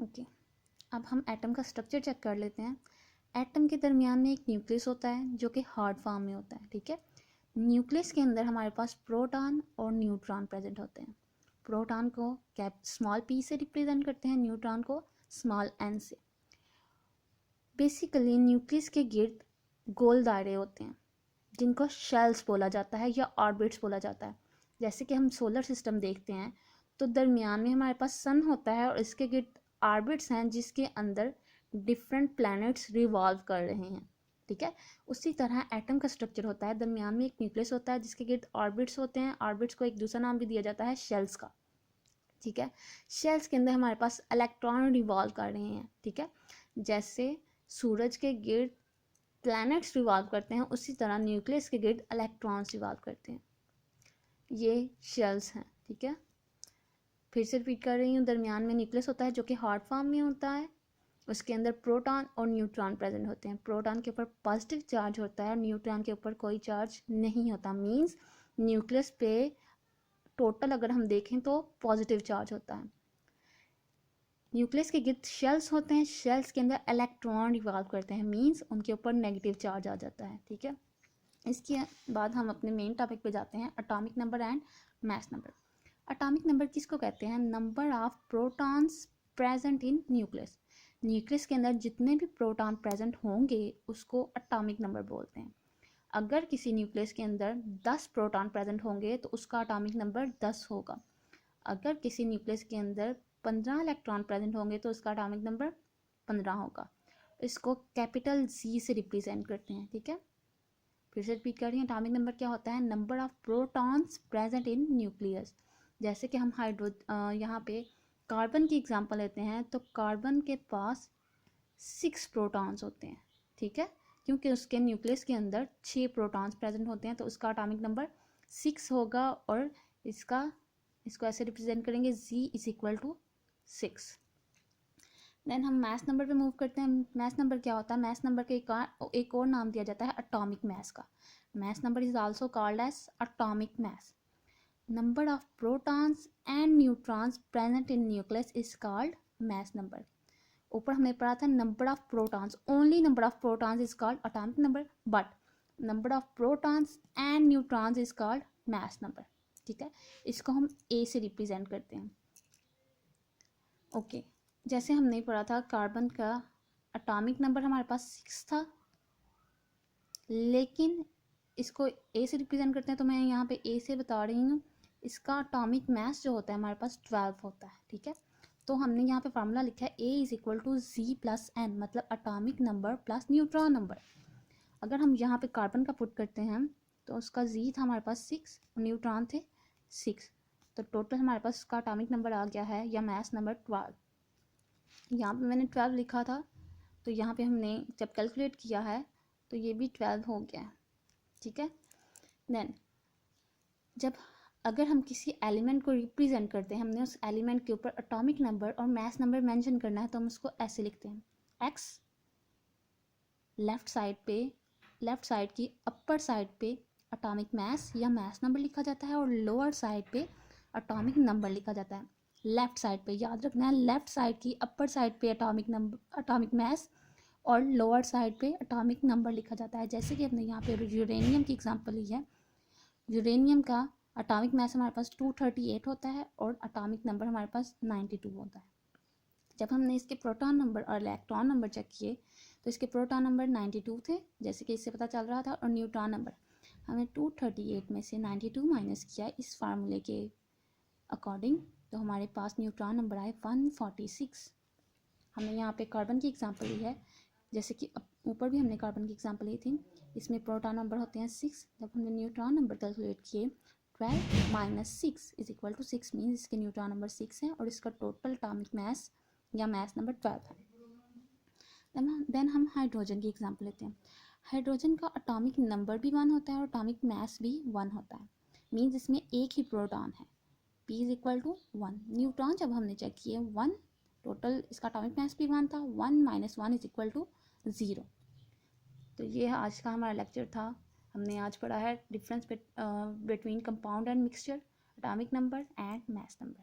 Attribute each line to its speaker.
Speaker 1: Okay, अब हम atom का स्ट्रक्चर चेक कर लेते हैं। एटम के दरमियान में एक न्यूक्लियस होता है जो कि हार्ड फॉर्म में होता है, ठीक है। न्यूक्लियस के अंदर हमारे पास प्रोटॉन और न्यूट्रॉन प्रेजेंट होते हैं। प्रोटॉन को कैप स्मॉल p से रिप्रेजेंट करते हैं, न्यूट्रॉन को स्मॉल n से। बेसिकली न्यूक्लियस के गिर्द गोल दायरे होते हैं जिनको शेल्स बोला जाता है या ऑर्बिट्स बोला जाता है। जैसे कि हम सोलर सिस्टम देखते हैं तो दरमियान में हमारे पास सन होता है और इसके गिर्द ऑर्बिट्स हैं जिसके अंदर डिफरेंट प्लैनेट्स रिवॉल्व कर रहे हैं, ठीक है। उसी तरह एटम का स्ट्रक्चर होता है, दरमियान में एक न्यूक्लियस होता है जिसके गिर्द ऑर्बिट्स होते हैं। ऑर्बिट्स को एक दूसरा नाम भी दिया जाता है शेल्स का, ठीक है। शेल्स के अंदर हमारे पास इलेक्ट्रॉन रिवॉल्व कर रहे हैं, ठीक है। जैसे सूरज के गिर्द प्लैनेट्स रिवॉल्व करते हैं, उसी तरह न्यूक्लियस के गिर्द इलेक्ट्रॉन्स रिवॉल्व करते हैं। ये शेल्स हैं, ठीक है। फिर से रिपीट कर रही हूँ, दरमियान में न्यूक्लियस होता है जो कि हार्ड फॉर्म में होता है। उसके अंदर प्रोटॉन और न्यूट्रॉन प्रेजेंट होते हैं। प्रोटॉन के ऊपर पॉजिटिव चार्ज होता है और न्यूट्रॉन के ऊपर कोई चार्ज नहीं होता। मीन्स न्यूक्लियस पे टोटल अगर हम देखें तो पॉजिटिव चार्ज होता है। न्यूक्लियस के गिर्द शेल्स होते हैं, शेल्स के अंदर इलेक्ट्रॉन रिवॉल्व करते हैं, मीन्स उनके ऊपर नेगेटिव चार्ज आ जाता है, ठीक है। इसके बाद हम अपने मेन टॉपिक पे जाते हैं, atomic number and mass number. Atomic number किसको कहते हैं? Number of protons present in nucleus. Nucleus के अंदर जितने भी प्रोटॉन प्रेजेंट होंगे उसको एटॉमिक नंबर बोलते हैं। अगर किसी न्यूक्लियस के अंदर 10 प्रोटॉन प्रेजेंट होंगे तो उसका एटॉमिक नंबर 10 होगा। अगर किसी न्यूक्लियस के अंदर 15 इलेक्ट्रॉन प्रेजेंट होंगे तो उसका एटॉमिक नंबर 15 होगा। इसको कैपिटल जी से रिप्रेजेंट करते हैं, ठीक है। फिर से रिपीट कर रही हूँ, एटॉमिक नंबर क्या होता है? Number of protons present in nucleus. जैसे कि हम यहाँ पे कार्बन की एग्जांपल लेते हैं तो कार्बन के पास 6 प्रोटॉन्स होते हैं, ठीक है। क्योंकि उसके न्यूक्लियस के अंदर 6 प्रोटॉन्स प्रेजेंट होते हैं तो उसका एटॉमिक नंबर 6 होगा। और इसको ऐसे रिप्रेजेंट करेंगे z is equal to 6। Then हम मैथ नंबर पे मूव करते हैं। मैथ नंबर क्या होता है? मैथ नंबर के एक और नाम दिया जाता है एटॉमिक मैस का। Mass number is also called as atomic mass. Number of protons and neutrons present in nucleus is called mass number. ऊपर हमने पढ़ा था number of protons, only number of protons is called atomic number, but number of protons and neutrons is called mass number, ठीक है। इसको हम ए से represent करते हैं, ओके। जैसे हमने पढ़ा था कार्बन का एटॉमिक नंबर हमारे पास 6 था, लेकिन इसको ए से रिप्रेजेंट करते हैं तो मैं यहाँ पे ए से बता रही हूँ। इसका एटॉमिक मास जो होता है हमारे पास 12 होता है, ठीक है। तो हमने यहाँ पे फार्मूला लिखा है A is equal to Z plus N, मतलब atomic number plus neutron number. अगर हम यहाँ पे कार्बन का पुट करते हैं तो उसका जी था हमारे पास 6 और न्यूट्रॉन थे 6, तो टोटल हमारे पास उसका एटॉमिक नंबर आ गया है या मास नंबर 12। यहाँ पे मैंने 12 लिखा था तो यहाँ पे हमने जब कैलकुलेट किया है तो ये भी 12 हो गया, ठीक है। देन जब अगर हम किसी एलिमेंट को रिप्रेजेंट करते हैं, हमने उस एलिमेंट के ऊपर एटॉमिक नंबर और मास नंबर मेंशन करना है तो हम उसको ऐसे लिखते हैं, एक्स लेफ्ट साइड की अपर साइड पे एटॉमिक मास या मास नंबर लिखा जाता है और लोअर साइड पे एटॉमिक नंबर लिखा जाता है। लेफ्ट साइड पे याद रखना है, लेफ्ट साइड की अपर साइड पे एटॉमिक मास और लोअर साइड पे एटॉमिक नंबर लिखा जाता है। जैसे कि हमने यहाँ पे यूरेनियम की एग्जांपल ली है। यूरेनियम का एटॉमिक मास हमारे पास 238 होता है और एटॉमिक नंबर हमारे पास 92 होता है। जब हमने इसके प्रोटॉन नंबर और इलेक्ट्रॉन नंबर चेक किए तो इसके प्रोटॉन नंबर 92 थे, जैसे कि इससे पता चल रहा था, और न्यूट्रॉन नंबर हमने 238 में से 92 माइनस किया इस फार्मूले के अकॉर्डिंग, तो हमारे पास न्यूट्रॉन नंबर आए 146। हमने यहाँ पे कार्बन की एग्जांपल ली है, जैसे कि ऊपर भी हमने कार्बन की एग्जांपल ली थी। इसमें प्रोटॉन नंबर होते हैं 6, जब हमने न्यूट्रॉन नंबर कैलकुलेट किए 12 minus 6 is equal to 6, means इसके न्यूट्रॉन नंबर 6 है और इसका टोटल एटॉमिक मास या मास नंबर 12 है। देन हम हाइड्रोजन की एग्जांपल लेते हैं। हाइड्रोजन का एटॉमिक नंबर भी 1 होता है और एटॉमिक मास भी 1 होता है, मीन्स इसमें एक ही प्रोटॉन है, P is equal to 1। Neutron जब हमने चेक किए 1, टोटल इसका एटॉमिक मास भी 1 था, 1 माइनस 1 इज इक्वल टू 0। तो ये आज का हमारा लेक्चर था। हमने आज पढ़ा है difference between compound and mixture, atomic number and mass number.